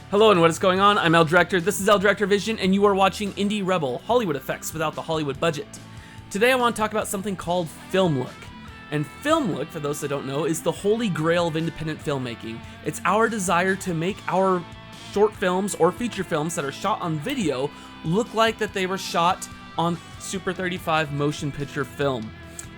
Hello and what is going on? I'm El Director, this is El Director Vision, and you are watching Indie Rebel, Hollywood effects without the Hollywood budget. Today I want to talk about something called film look. And film look, for those that don't know, is the holy grail of independent filmmaking. It's our desire to make our short films or feature films that are shot on video look like that they were shot on Super 35 motion picture film.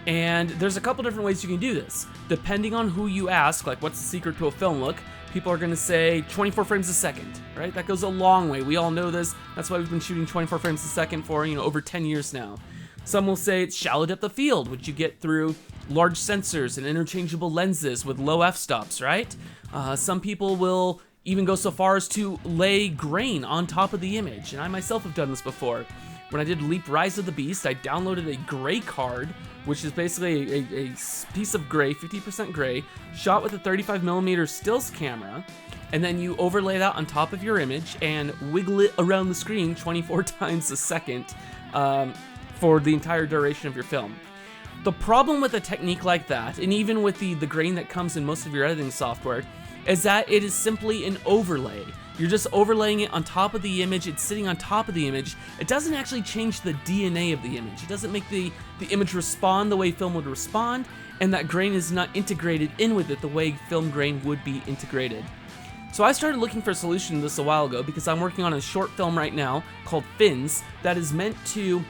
And there's a couple different ways you can do this. Depending on who you ask, like what's the secret to a film look, people are going to say 24 frames a second, right? That goes a long way. We all know this. That's why we've been shooting 24 frames a second for, over 10 years now. Some will say it's shallow depth of field, which you get through large sensors and interchangeable lenses with low f-stops, right? Some people will even go so far as to lay grain on top of the image, and I myself have done this before. When I did Leap Rise of the Beast, I downloaded a gray card, which is basically a piece of gray, 50% gray, shot with a 35mm stills camera, and then you overlay that on top of your image and wiggle it around the screen 24 times a second for the entire duration of your film. The problem with a technique like that, and even with the grain that comes in most of your editing software, is that it is simply an overlay. You're just overlaying it on top of the image, it's sitting on top of the image. It doesn't actually change the DNA of the image. It doesn't make the image respond the way film would respond, and that grain is not integrated in with it the way film grain would be integrated. So I started looking for a solution to this a while ago because I'm working on a short film right now called Fins that is meant to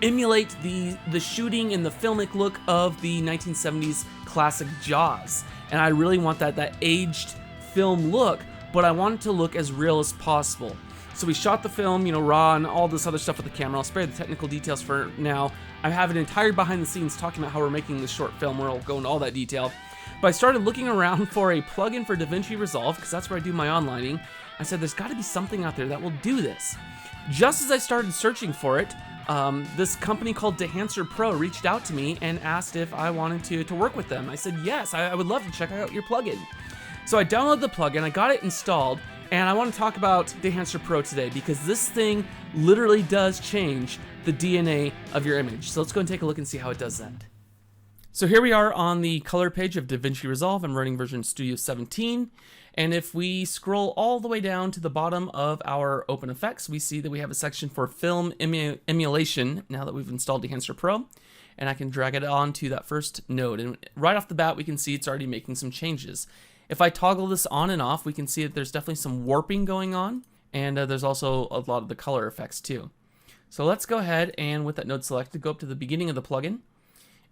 emulate the shooting and the filmic look of the 1970s classic Jaws. And I really want that aged film look, but I want it to look as real as possible. So we shot the film, raw and all this other stuff with the camera. I'll spare the technical details for now. I have an entire behind the scenes talking about how we're making this short film where I'll go into all that detail. But I started looking around for a plugin for DaVinci Resolve, because that's where I do my onlining. I said, there's gotta be something out there that will do this. Just as I started searching for it, this company called Dehancer Pro reached out to me and asked if I wanted to work with them. I said, yes, I would love to check out your plugin. So I downloaded the plugin, I got it installed, and I want to talk about Dehancer Pro today because this thing literally does change the DNA of your image. So let's go and take a look and see how it does that. So here we are on the color page of DaVinci Resolve. I'm running version Studio 17. And if we scroll all the way down to the bottom of our open effects, we see that we have a section for film emulation now that we've installed Dehancer Pro. And I can drag it onto that first node. And right off the bat, we can see it's already making some changes. If I toggle this on and off, we can see that there's definitely some warping going on. And there's also a lot of the color effects too. So let's go ahead and with that node selected, go up to the beginning of the plugin.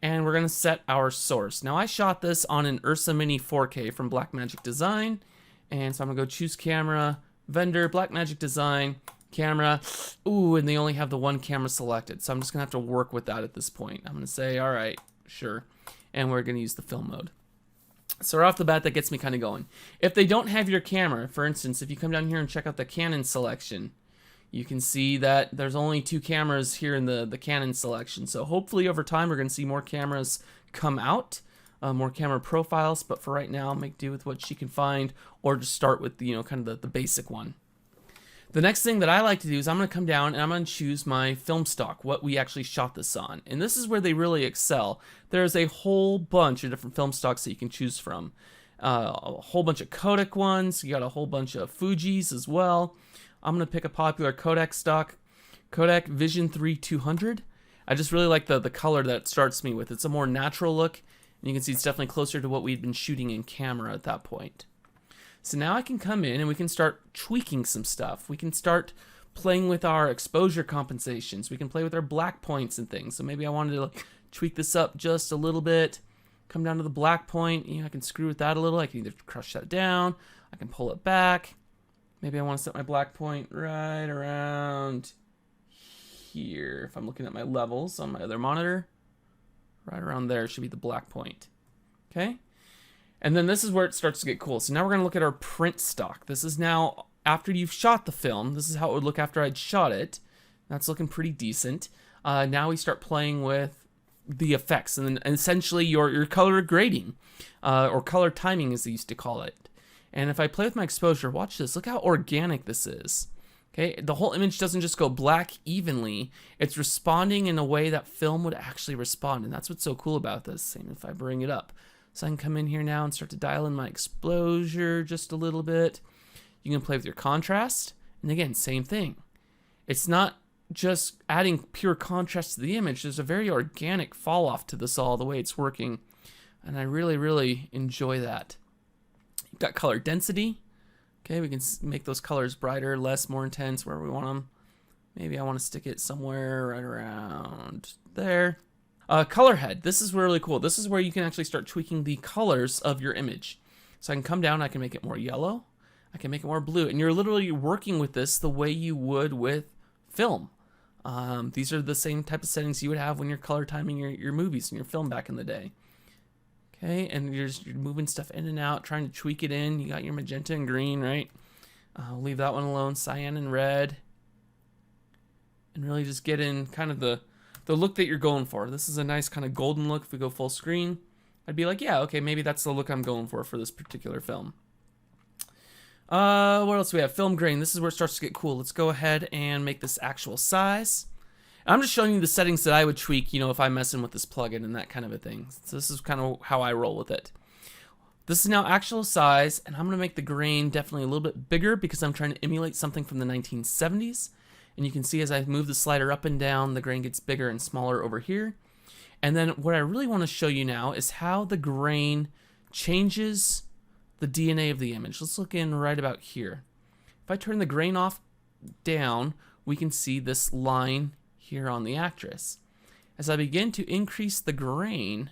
And we're going to set our source. Now I shot this on an Ursa Mini 4K from Blackmagic Design. And so I'm going to go choose camera, vendor, Blackmagic Design, camera. Ooh, and they only have the one camera selected. So I'm just going to have to work with that at this point. I'm going to say, all right, sure. And we're going to use the film mode. So right off the bat, that gets me kind of going. If they don't have your camera, for instance, if you come down here and check out the Canon selection, you can see that there's only 2 cameras here in the Canon selection. So hopefully over time, we're going to see more cameras come out, more camera profiles. But for right now, make do with what she can find or just start with kind of the basic one. The next thing that I like to do is I'm going to come down and I'm going to choose my film stock, what we actually shot this on. And this is where they really excel. There's a whole bunch of different film stocks that you can choose from. A whole bunch of Kodak ones. You got a whole bunch of Fujis as well. I'm going to pick a popular Kodak stock, Kodak Vision 3 200. I just really like the color that it starts me with. It's a more natural look. And you can see it's definitely closer to what we'd been shooting in camera at that point. So now I can come in and we can start tweaking some stuff. We can start playing with our exposure compensations. We can play with our black points and things. So maybe I wanted to tweak this up just a little bit. Come down to the black point. I can screw with that a little. I can either crush that down. I can pull it back. Maybe I want to set my black point right around here. If I'm looking at my levels on my other monitor, right around there should be the black point. Okay. And then this is where it starts to get cool. So now we're going to look at our print stock. This is now after you've shot the film. This is how it would look after I'd shot it. That's looking pretty decent. Now we start playing with the effects and essentially your color grading or color timing as they used to call it. And if I play with my exposure, watch this. Look how organic this is. Okay, the whole image doesn't just go black evenly. It's responding in a way that film would actually respond. And that's what's so cool about this. Same if I bring it up. So I can come in here now and start to dial in my exposure just a little bit. You can play with your contrast. And again, same thing. It's not just adding pure contrast to the image. There's a very organic fall off to this all, the way it's working. And I really, really enjoy that. You've got color density. Okay, we can make those colors brighter, less, more intense, wherever we want them. Maybe I want to stick it somewhere right around there. Color head. This is really cool. This is where you can actually start tweaking the colors of your image. So I can come down, I can make it more yellow. I can make it more blue. And you're literally working with this the way you would with film. These are the same type of settings you would have when you're color timing your movies and your film back in the day. Okay, and you're moving stuff in and out, trying to tweak it in. You got your magenta and green, right? I'll leave that one alone. Cyan and red. And really just get in kind of the look that you're going for. This is a nice kind of golden look. If we go full screen, I'd be like, yeah, okay, maybe that's the look I'm going for this particular film. What else do we have? Film grain. This is where it starts to get cool. Let's go ahead and make this actual size. I'm just showing you the settings that I would tweak, you know, if I'm messing with this plugin and that kind of a thing. So this is kind of how I roll with it. This is now actual size, and I'm going to make the grain definitely a little bit bigger because I'm trying to emulate something from the 1970s. And you can see as I move the slider up and down, the grain gets bigger and smaller over here. And then what I really want to show you now is how the grain changes the DNA of the image. Let's look in right about here. If I turn the grain off down, we can see this line here on the actress. As I begin to increase the grain,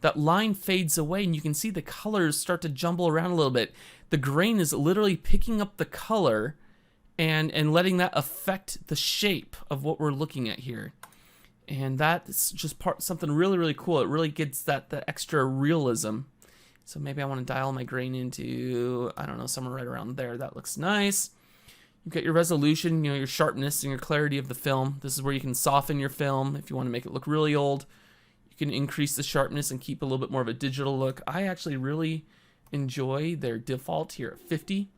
that line fades away and you can see the colors start to jumble around a little bit. The grain is literally picking up the color and letting that affect the shape of what we're looking at here. And that's just something really, really cool. It really gets that extra realism. So maybe I want to dial my grain into, I don't know, somewhere right around there. That looks nice. You've got your resolution, you know, your sharpness and your clarity of the film. This is where you can soften your film if you want to make it look really old. You can increase the sharpness and keep a little bit more of a digital look. I actually really enjoy their default here at 50.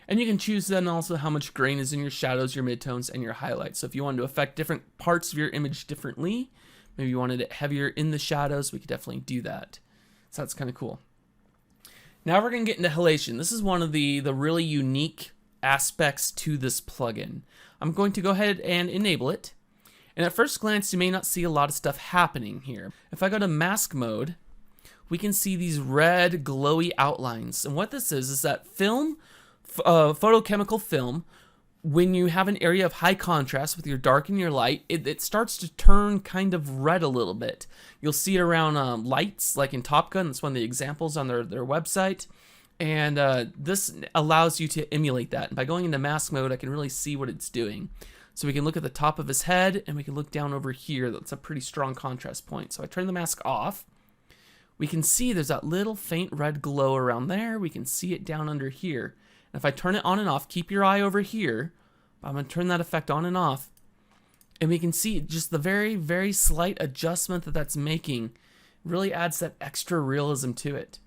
And you can choose then also how much grain is in your shadows, your midtones, and your highlights. So if you wanted to affect different parts of your image differently, maybe you wanted it heavier in the shadows, we could definitely do that. So that's kind of cool. Now we're going to get into halation. This is one of the really unique aspects to this plugin. I'm going to go ahead and enable it. And at first glance, you may not see a lot of stuff happening here. If I go to mask mode, we can see these red glowy outlines. And what this is that film, photochemical film, when you have an area of high contrast with your dark and your light, it starts to turn kind of red a little bit. You'll see it around lights, like in Top Gun. That's one of the examples on their website. And this allows you to emulate that. And by going into mask mode, I can really see what it's doing. So we can look at the top of his head, and we can look down over here. That's a pretty strong contrast point. So I turn the mask off. We can see there's that little faint red glow around there. We can see it down under here. And if I turn it on and off, keep your eye over here. I'm going to turn that effect on and off. And we can see just the very, very slight adjustment that's making really adds that extra realism to it.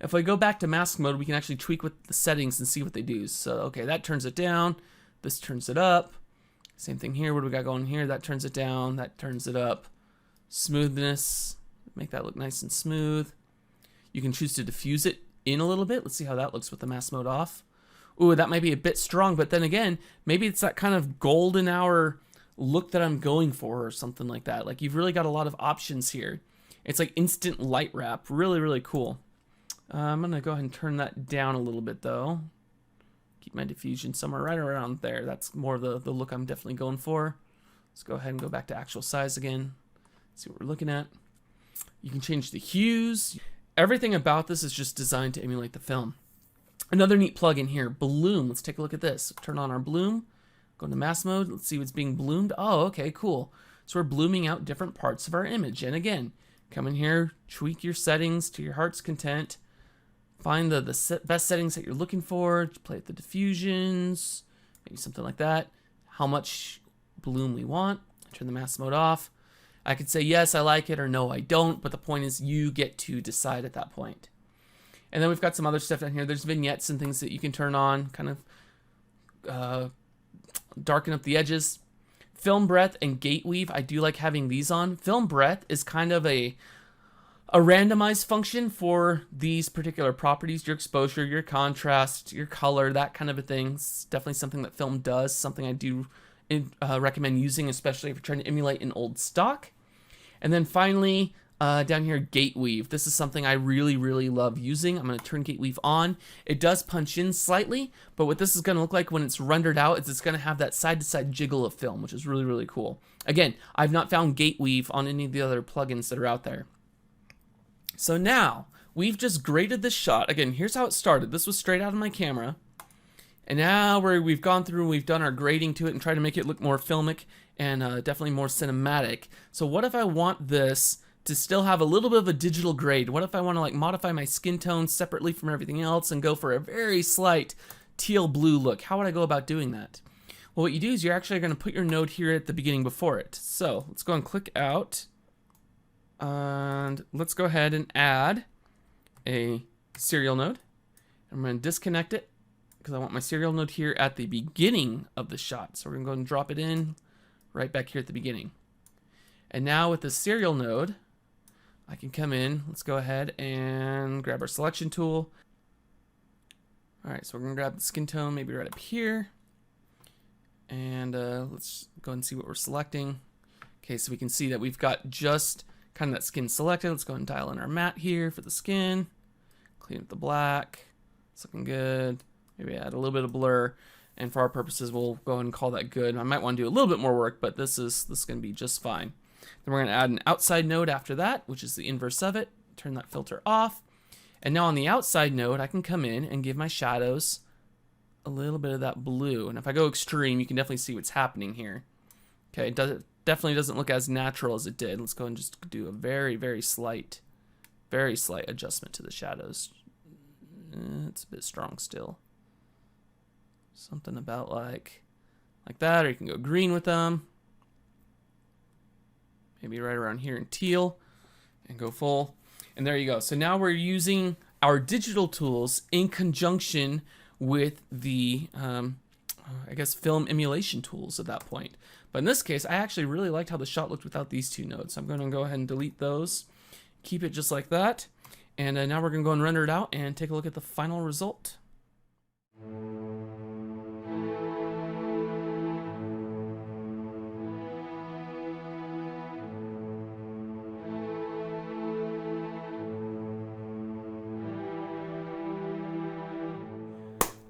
If I go back to mask mode, we can actually tweak with the settings and see what they do. So, okay, that turns it down. This turns it up. Same thing here. What do we got going here? That turns it down. That turns it up. Smoothness. Make that look nice and smooth. You can choose to diffuse it in a little bit. Let's see how that looks with the mask mode off. Ooh, that might be a bit strong, but then again, maybe it's that kind of golden hour look that I'm going for or something like that. Like, you've really got a lot of options here. It's like instant light wrap. Really, really cool. I'm going to go ahead and turn that down a little bit, though. Keep my diffusion somewhere right around there. That's more of the look I'm definitely going for. Let's go ahead and go back to actual size again. See what we're looking at. You can change the hues. Everything about this is just designed to emulate the film. Another neat plugin here, Bloom. Let's take a look at this. Turn on our Bloom. Go into mask mode. Let's see what's being bloomed. Oh, okay, cool. So we're blooming out different parts of our image. And again, come in here, tweak your settings to your heart's content. Find the best settings that you're looking for. Play with the diffusions, maybe something like that. How much bloom we want. Turn the mask mode off. I could say, yes, I like it, or no, I don't. But the point is you get to decide at that point. And then we've got some other stuff down here. There's vignettes and things that you can turn on, kind of darken up the edges. Film breadth and gate weave, I do like having these on. Film breadth is kind of a a randomize function for these particular properties, your exposure, your contrast, your color, that kind of a thing. It's definitely something that film does, something I do recommend using, especially if you're trying to emulate an old stock. And then finally, down here, gate weave. This is something I really, really love using. I'm going to turn gate weave on. It does punch in slightly, but what this is going to look like when it's rendered out is it's going to have that side-to-side jiggle of film, which is really, really cool. Again, I've not found gate weave on any of the other plugins that are out there. So now, we've just graded this shot. Again, here's how it started. This was straight out of my camera. And now we've gone through and we've done our grading to it and tried to make it look more filmic and definitely more cinematic. So what if I want this to still have a little bit of a digital grade? What if I want to like modify my skin tone separately from everything else and go for a very slight teal blue look? How would I go about doing that? Well, what you do is you're actually going to put your node here at the beginning before it. So let's go and click out. And let's go ahead and add a serial node. I'm going to disconnect it because I want my serial node here at the beginning of the shot. So we're going to go and drop it in right back here at the beginning. And now with the serial node, I can come in. Let's go ahead and grab our selection tool. All right, so we're going to grab the skin tone maybe right up here. And let's go and see what we're selecting. Okay, so we can see that we've got just kind of that skin selected. Let's go ahead and dial in our matte here for the skin. Clean up the black. It's looking good. Maybe add a little bit of blur. And for our purposes, we'll go ahead and call that good. I might want to do a little bit more work, but this is going to be just fine. Then we're going to add an outside node after that, which is the inverse of it. Turn that filter off. And now on the outside node, I can come in and give my shadows a little bit of that blue. And if I go extreme, you can definitely see what's happening here. Okay, it definitely doesn't look as natural as it did. Let's go and just do a very, very slight adjustment to the shadows. It's a bit strong still. Something about like that, or you can go green with them. Maybe right around here in teal and go full. And there you go. So now we're using our digital tools in conjunction with the, I guess, film emulation tools at that point. But in this case, I actually really liked how the shot looked without these two nodes. So I'm going to go ahead and delete those, keep it just like that. And now we're going to go and render it out and take a look at the final result.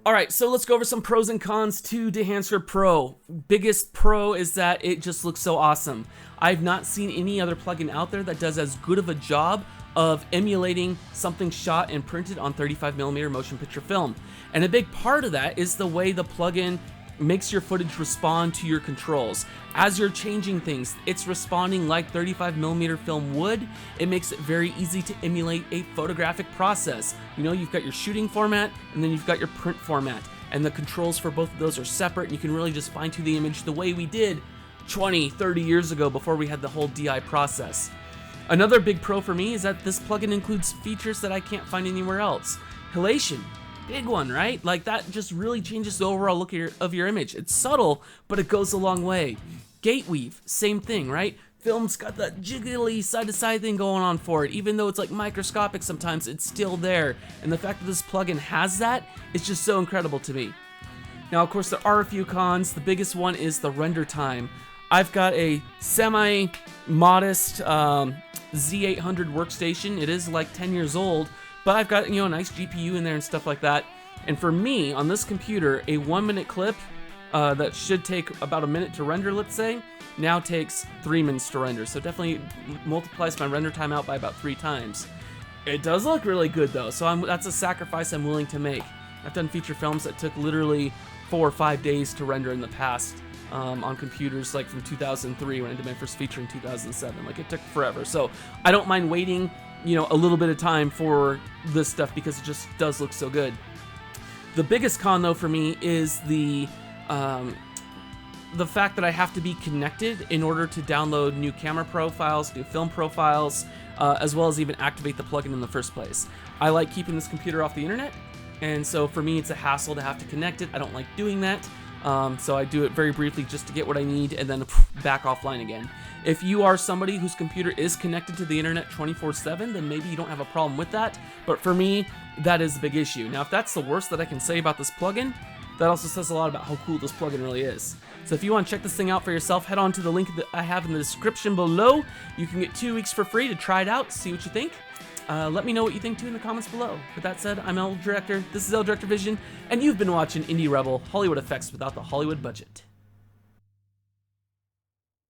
All right, so let's go over some pros and cons to Dehancer Pro. Biggest pro is that it just looks so awesome. I've not seen any other plugin out there that does as good of a job of emulating something shot and printed on 35mm motion picture film. And a big part of that is the way the plugin makes your footage respond to your controls. As you're changing things, it's responding like 35mm film would. It makes it very easy to emulate a photographic process. You know, you've got your shooting format and then you've got your print format, and the controls for both of those are separate, and you can really just fine-tune the image the way we did 20, 30 years ago before we had the whole DI process. Another big pro for me is that this plugin includes features that I can't find anywhere else. Halation. Big one, right? Like, that just really changes the overall look of your image. It's subtle, but it goes a long way. Gate weave, same thing, right? Film's got that jiggly side-to-side thing going on for it. Even though it's like microscopic sometimes, it's still there. And the fact that this plugin has that is just so incredible to me. Now, of course, there are a few cons. The biggest one is the render time. I've got a semi-modest Z800 workstation. It is like 10 years old, but I've got, you know, a nice GPU in there and stuff like that. And for me, on this computer, a 1-minute clip that should take about a minute to render, let's say, now takes 3 minutes to render. So it definitely multiplies my render time out by about 3 times. It does look really good though, so that's a sacrifice I'm willing to make. I've done feature films that took literally 4 or 5 days to render in the past on computers, like from 2003 when I did my first feature in 2007. Like, it took forever. So I don't mind waiting, you know, a little bit of time for this stuff because it just does look so good. The biggest con though for me is the fact that I have to be connected in order to download new camera profiles, new film profiles, as well as even activate the plugin in the first place. I like keeping this computer off the internet, and so for me it's a hassle to have to connect it. I don't like doing that, so I do it very briefly just to get what I need and then back offline again. If you are somebody whose computer is connected to the internet 24/7, then maybe you don't have a problem with that. But for me, that is a big issue. Now, if that's the worst that I can say about this plugin, that also says a lot about how cool this plugin really is. So if you want to check this thing out for yourself, head on to the link that I have in the description below. You can get 2 weeks for free to try it out, see what you think. Let me know what you think too in the comments below. With that said, I'm El Director, this is El Director Vision, and you've been watching Indie Rebel, Hollywood Effects without the Hollywood budget.